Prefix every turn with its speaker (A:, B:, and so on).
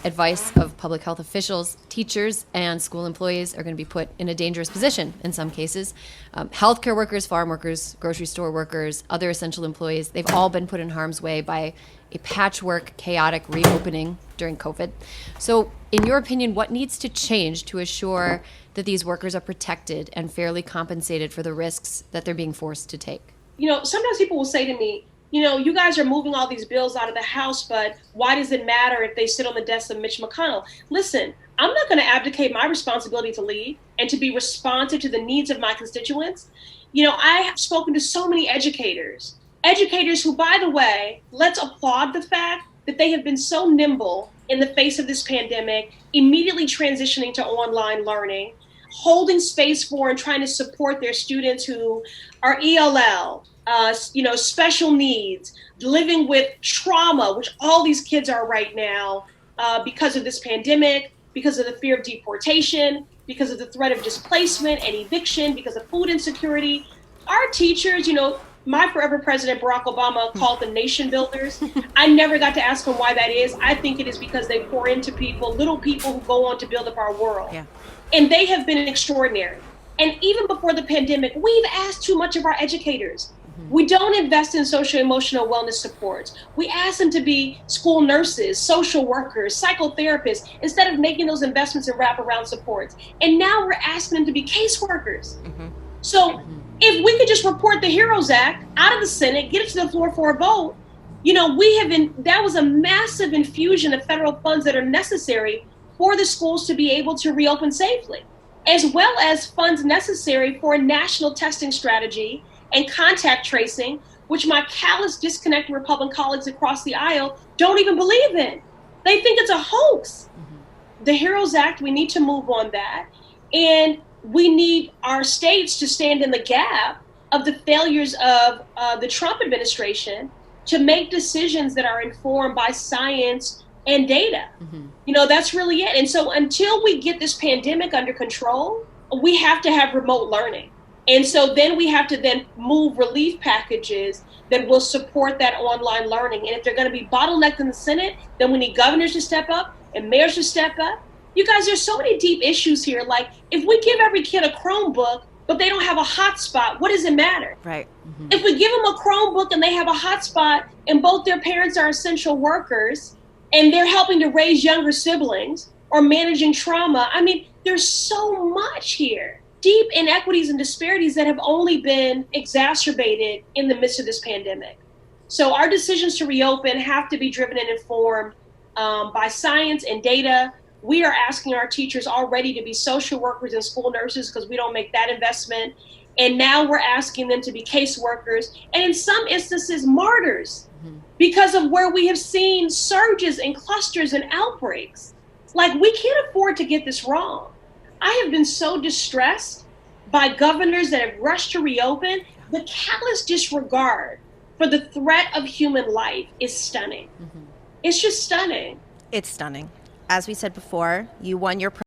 A: advice of public health officials, teachers, and school employees are going to be put in a dangerous position in some cases. Healthcare workers, farm workers, grocery store workers, other essential employees, they've all been put in harm's way by a patchwork, chaotic reopening during COVID. So, in your opinion, what needs to change to assure that these workers are protected and fairly compensated for the risks that they're being forced to take?
B: Sometimes people will say to me, you guys are moving all these bills out of the House, but why does it matter if they sit on the desk of Mitch McConnell? Listen, I'm not going to abdicate my responsibility to lead and to be responsive to the needs of my constituents. I have spoken to so many educators who, by the way, let's applaud the fact that they have been so nimble in the face of this pandemic, immediately transitioning to online learning, holding space for and trying to support their students who are ELL, special needs, living with trauma, which all these kids are right now because of this pandemic, because of the fear of deportation, because of the threat of displacement and eviction, because of food insecurity. Our teachers, my forever president, Barack Obama, called them nation builders. I never got to ask him why that is. I think it is because they pour into people, little people who go on to build up our world. Yeah. And they have been extraordinary. And even before the pandemic, we've asked too much of our educators. We don't invest in social emotional wellness supports. We ask them to be school nurses, social workers, psychotherapists, instead of making those investments in wraparound supports. And now we're asking them to be caseworkers. So if we could just report the HEROES Act out of the Senate, get it to the floor for a vote, that was a massive infusion of federal funds that are necessary for the schools to be able to reopen safely, as well as funds necessary for a national testing strategy and contact tracing, which my callous, disconnected Republican colleagues across the aisle don't even believe in. They think it's a hoax. The HEROES Act, we need to move on that. And we need our states to stand in the gap of the failures of the Trump administration to make decisions that are informed by science and data. That's really it. And so until we get this pandemic under control, we have to have remote learning. And so then we have to then move relief packages that will support that online learning. And if they're going to be bottlenecked in the Senate, then we need governors to step up and mayors to step up. You guys, there's so many deep issues here. Like, if we give every kid a Chromebook, but they don't have a hotspot, what does it matter?
A: Right.
B: If we give them a Chromebook and they have a hotspot and both their parents are essential workers and they're helping to raise younger siblings or managing trauma, there's so much here. Deep inequities and disparities that have only been exacerbated in the midst of this pandemic. So our decisions to reopen have to be driven and informed by science and data. We are asking our teachers already to be social workers and school nurses because we don't make that investment. And now we're asking them to be caseworkers and in some instances martyrs because of where we have seen surges and clusters and outbreaks. Like, we can't afford to get this wrong. I have been so distressed by governors that have rushed to reopen. The callous disregard for the threat of human life is stunning. It's just stunning.
C: It's stunning. As we said before, you won your